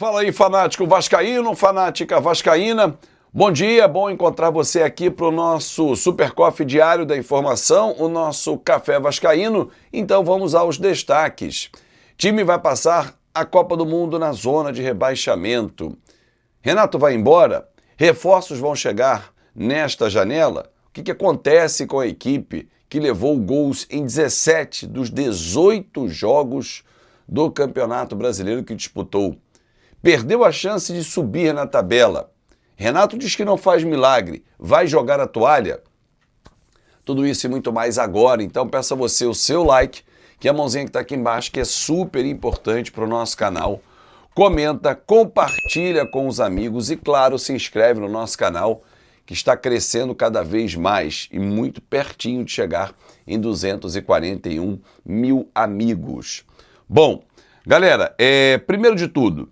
Fala aí, fanático vascaíno, fanática vascaína. Bom dia, bom encontrar você aqui para o nosso Super Coffee diário da informação, o nosso Café Vascaíno. Então vamos aos destaques. Time vai passar a Copa do Mundo na zona de rebaixamento. Renato vai embora? Reforços vão chegar nesta janela? O que acontece com a equipe que levou gols em 17 dos 18 jogos do Campeonato Brasileiro que disputou? Perdeu a chance de subir na tabela. Renato diz que não faz milagre. Vai jogar a toalha? Tudo isso e muito mais agora. Então peço a você o seu like, que é a mãozinha que está aqui embaixo, que é super importante para o nosso canal. Comenta, compartilha com os amigos e, claro, se inscreve no nosso canal, que está crescendo cada vez mais e muito pertinho de chegar em 241 mil amigos. Bom, galera, primeiro de tudo,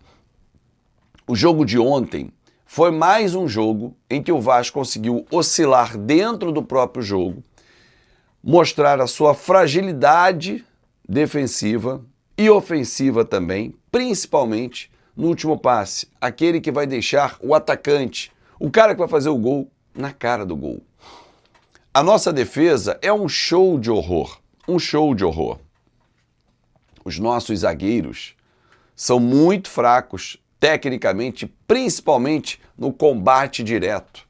o jogo de ontem foi mais um jogo em que o Vasco conseguiu oscilar dentro do próprio jogo, mostrar a sua fragilidade defensiva e ofensiva também, principalmente no último passe, aquele que vai deixar o atacante, o cara que vai fazer o gol, na cara do gol. A nossa defesa é um show de horror, um show de horror. Os nossos zagueiros são muito fracos tecnicamente, principalmente no combate direto.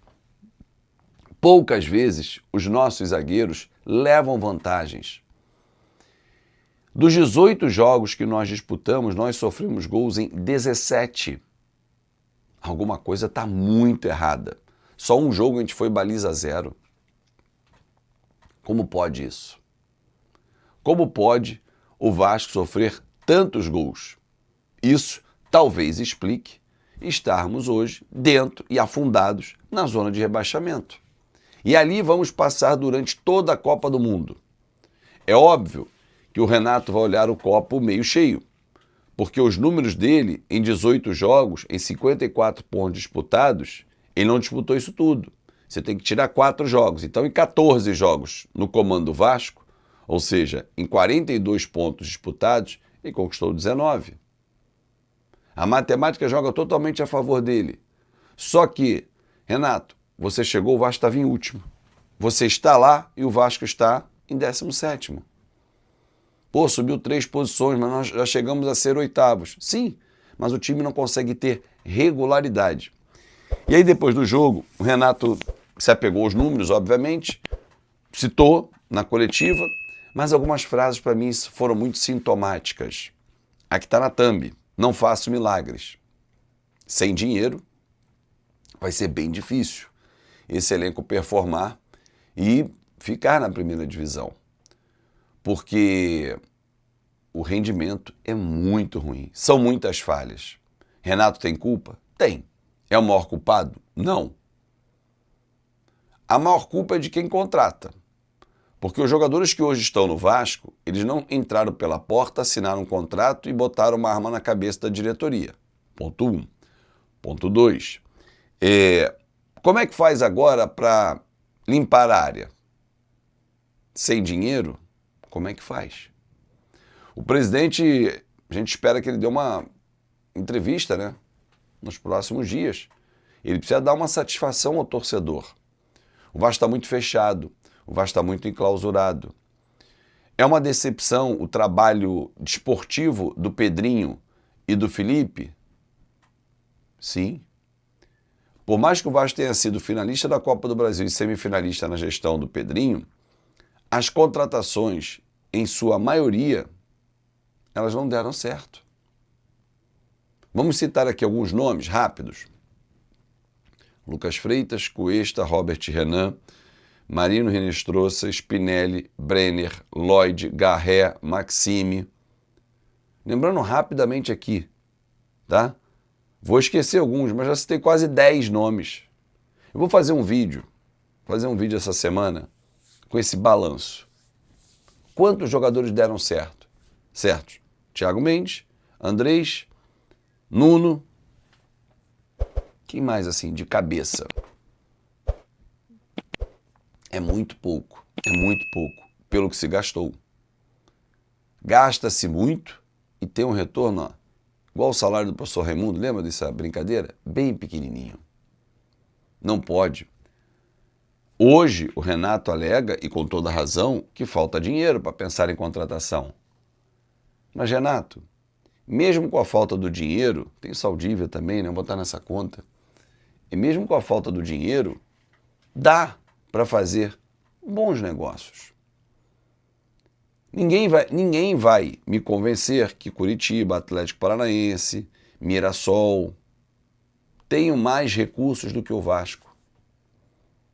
Poucas vezes os nossos zagueiros levam vantagens. Dos 18 jogos que nós disputamos, nós sofremos gols em 17. Alguma coisa está muito errada. Só um jogo a gente foi baliza zero. Como pode isso? Como pode o Vasco sofrer tantos gols? Isso talvez explique estarmos hoje dentro e afundados na zona de rebaixamento. E ali vamos passar durante toda a Copa do Mundo. É óbvio que o Renato vai olhar o copo meio cheio, porque os números dele em 18 jogos, em 54 pontos disputados, ele não disputou isso tudo. Você tem que tirar 4 jogos. Então, em 14 jogos no comando do Vasco, ou seja, em 42 pontos disputados, ele conquistou 19. A matemática joga totalmente a favor dele. Só que, Renato, você chegou, o Vasco estava em último. Você está lá e o Vasco está em 17º. Pô, subiu 3 posições, mas nós já chegamos a ser oitavos. Sim, mas o time não consegue ter regularidade. E aí, depois do jogo, o Renato se apegou aos números, obviamente, citou na coletiva, mas algumas frases para mim foram muito sintomáticas. Aqui está na thumb. Não faço milagres. Sem dinheiro, vai ser bem difícil esse elenco performar e ficar na primeira divisão. Porque o rendimento é muito ruim. São muitas falhas. Renato tem culpa? Tem. É o maior culpado? Não. A maior culpa é de quem contrata. Porque os jogadores que hoje estão no Vasco, eles não entraram pela porta, assinaram um contrato e botaram uma arma na cabeça da diretoria. Ponto 1. Ponto 2. Como é que faz agora para limpar a área? Sem dinheiro? Como é que faz? O presidente, a gente espera que ele dê uma entrevista, né? Nos próximos dias. Ele precisa dar uma satisfação ao torcedor. O Vasco está muito fechado. O Vasco está muito enclausurado. É uma decepção o trabalho desportivo do Pedrinho e do Felipe? Sim. Por mais que o Vasco tenha sido finalista da Copa do Brasil e semifinalista na gestão do Pedrinho, as contratações, em sua maioria, elas não deram certo. Vamos citar aqui alguns nomes rápidos. Lucas Freitas, Cuesta, Robert Renan, Marino Hinestrosa, Spinelli, Brenner, Lloyd, Garré, Maxime. Lembrando rapidamente aqui, tá? Vou esquecer alguns, mas já citei quase 10 nomes. Eu vou fazer um vídeo essa semana com esse balanço. Quantos jogadores deram certo? Certos. Thiago Mendes, Andrés, Nuno. Quem mais assim, de cabeça? É muito pouco pelo que se gastou. Gasta-se muito e tem um retorno igual o salário do professor Raimundo, lembra dessa brincadeira? Bem pequenininho. Não pode. Hoje, o Renato alega, e com toda razão, que falta dinheiro para pensar em contratação. Mas, Renato, mesmo com a falta do dinheiro, tem Saldívia também, né? Vou botar nessa conta. E mesmo com a falta do dinheiro, dá para fazer bons negócios. Ninguém vai me convencer que Curitiba, Atlético Paranaense, Mirassol tenham mais recursos do que o Vasco.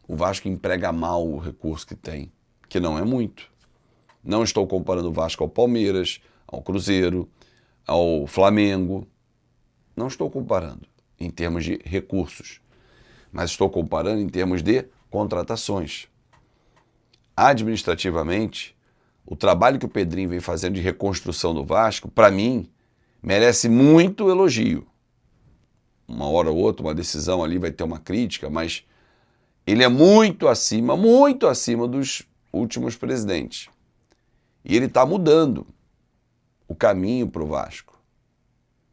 O Vasco emprega mal o recurso que tem, que não é muito. Não estou comparando o Vasco ao Palmeiras, ao Cruzeiro, ao Flamengo. Não estou comparando em termos de recursos, mas estou comparando em termos de contratações. Administrativamente, o trabalho que o Pedrinho vem fazendo de reconstrução do Vasco, para mim, merece muito elogio. Uma hora ou outra, uma decisão ali vai ter uma crítica, mas ele é muito acima dos últimos presidentes. E ele está mudando o caminho para o Vasco.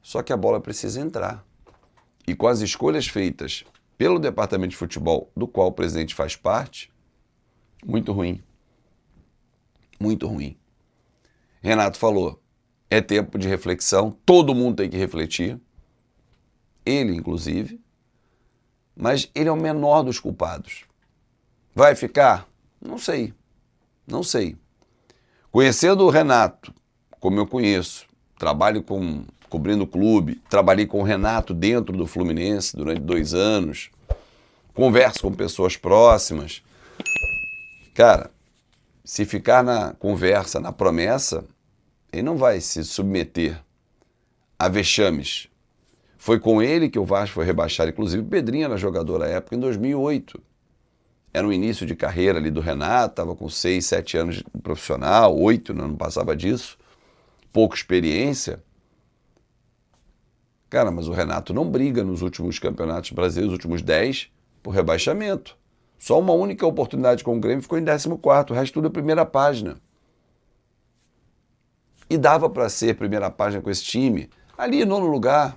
Só que a bola precisa entrar. E com as escolhas feitas pelo departamento de futebol, do qual o presidente faz parte, muito ruim. Muito ruim. Renato falou, é tempo de reflexão, todo mundo tem que refletir, ele inclusive, mas ele é o menor dos culpados. Vai ficar? Não sei. Conhecendo o Renato, como eu conheço, trabalho cobrindo o clube, trabalhei com o Renato dentro do Fluminense durante 2 anos, converso com pessoas próximas. Cara, se ficar na conversa, na promessa, ele não vai se submeter a vexames. Foi com ele que o Vasco foi rebaixado, inclusive o Pedrinho era jogador na época, em 2008. Era o início de carreira ali do Renato, estava com 6, 7 anos de profissional, 8, não passava disso, pouca experiência. Cara, mas o Renato não briga nos últimos campeonatos brasileiros, os últimos 10, por rebaixamento. Só uma única oportunidade com o Grêmio ficou em 14º, o resto tudo é primeira página. E dava para ser primeira página com esse time, ali em 9º lugar.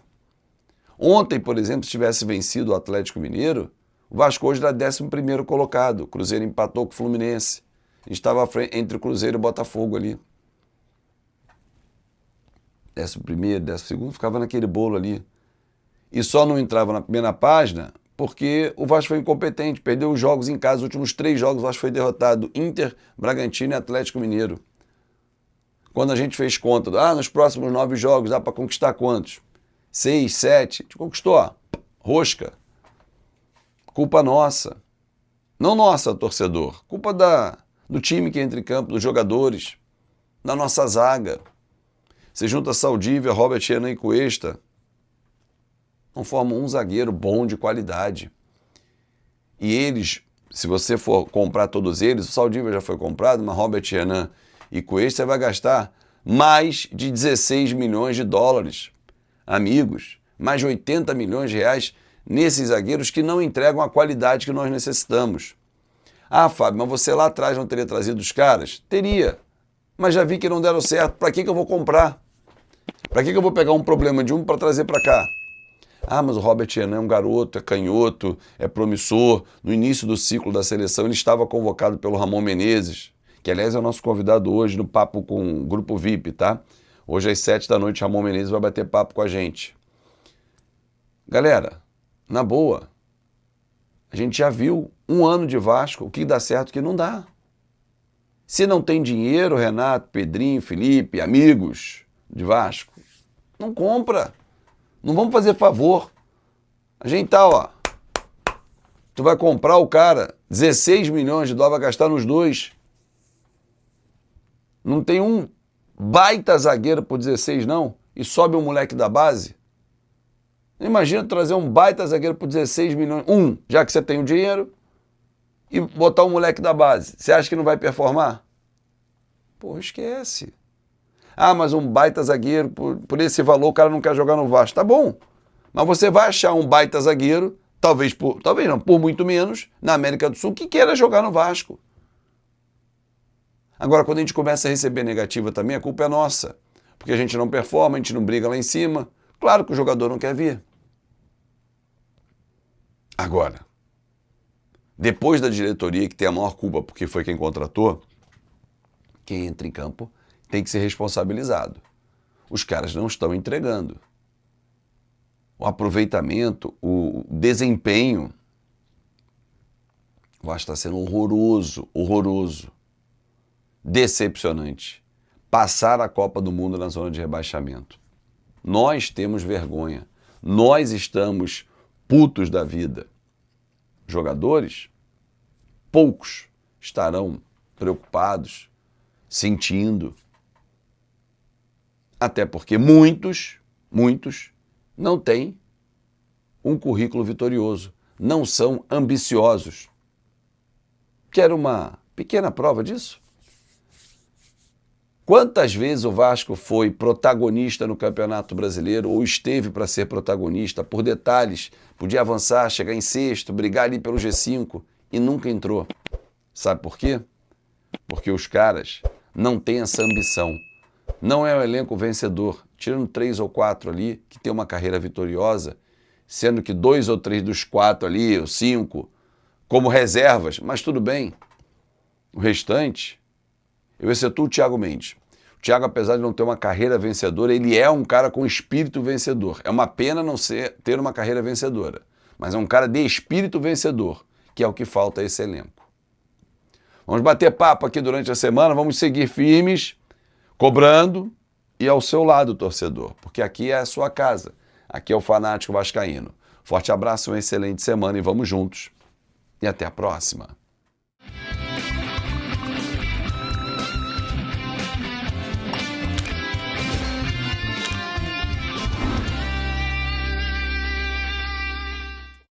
Ontem, por exemplo, se tivesse vencido o Atlético Mineiro, o Vasco hoje era 11º colocado. O Cruzeiro empatou com o Fluminense. A gente estava entre o Cruzeiro e o Botafogo ali. 11º, 12º, ficava naquele bolo ali. E só não entrava na primeira página porque o Vasco foi incompetente, perdeu os jogos em casa, os últimos 3 jogos o Vasco foi derrotado, Inter, Bragantino e Atlético Mineiro. Quando a gente fez conta, nos próximos 9 jogos dá para conquistar quantos? 6, 7, a gente conquistou, rosca. Culpa nossa. Não nossa, torcedor, culpa do time que entra em campo, dos jogadores, da nossa zaga. Você junta Saldívia, Robert Renan e Cuesta, não formam um zagueiro bom de qualidade. E eles, se você for comprar todos eles, o Saldívia já foi comprado, mas Robert Renan e Cuesta você vai gastar mais de 16 milhões de dólares. Amigos, mais de 80 milhões de reais nesses zagueiros que não entregam a qualidade que nós necessitamos. Fábio, mas você lá atrás não teria trazido os caras? Teria, mas já vi que não deram certo. Para que eu vou comprar? Para que eu vou pegar um problema de um para trazer para cá? Mas o Robert Renan é um garoto, é canhoto, é promissor. No início do ciclo da seleção, ele estava convocado pelo Ramon Menezes, que aliás é o nosso convidado hoje no Papo com o Grupo VIP, tá? Hoje às 7 da noite, Ramon Menezes vai bater papo com a gente. Galera, na boa, a gente já viu 1 ano de Vasco, o que dá certo e o que não dá. Se não tem dinheiro, Renato, Pedrinho, Felipe, amigos de Vasco, não compra. Não vamos fazer favor. A gente tá, tu vai comprar o cara, 16 milhões de dólares, vai gastar nos 2. Não tem um baita zagueiro por 16 não, e sobe um moleque da base. Imagina trazer um baita zagueiro por 16 milhões, já que você tem o dinheiro, e botar um moleque da base. Você acha que não vai performar? Pô, esquece. Mas um baita zagueiro, por esse valor o cara não quer jogar no Vasco. Tá bom, mas você vai achar um baita zagueiro, talvez não, por muito menos, na América do Sul, que queira jogar no Vasco. Agora, quando a gente começa a receber negativa também, a culpa é nossa. Porque a gente não performa, a gente não briga lá em cima. Claro que o jogador não quer vir. Agora, depois da diretoria, que tem a maior culpa porque foi quem contratou, quem entra em campo tem que ser responsabilizado. Os caras não estão entregando. O aproveitamento, o desempenho, o Vasco está sendo horroroso, horroroso, decepcionante. Passar a Copa do Mundo na zona de rebaixamento. Nós temos vergonha. Nós estamos putos da vida. Jogadores, poucos estarão preocupados, sentindo. Até porque muitos não têm um currículo vitorioso, não são ambiciosos. Quer uma pequena prova disso? Quantas vezes o Vasco foi protagonista no Campeonato Brasileiro ou esteve para ser protagonista por detalhes, podia avançar, chegar em sexto, brigar ali pelo G5 e nunca entrou. Sabe por quê? Porque os caras não têm essa ambição. Não é um elenco vencedor, tirando 3 ou 4 ali que tem uma carreira vitoriosa, sendo que 2 ou 3 dos 4 ali, ou 5, como reservas, mas tudo bem. O restante, eu excetuo o Thiago Mendes. O Thiago, apesar de não ter uma carreira vencedora, ele é um cara com espírito vencedor. É uma pena não ter uma carreira vencedora, mas é um cara de espírito vencedor, que é o que falta a esse elenco. Vamos bater papo aqui durante a semana, vamos seguir firmes, cobrando e ao seu lado, torcedor, porque aqui é a sua casa, aqui é o Fanático Vascaíno. Forte abraço, uma excelente semana e vamos juntos. E até a próxima.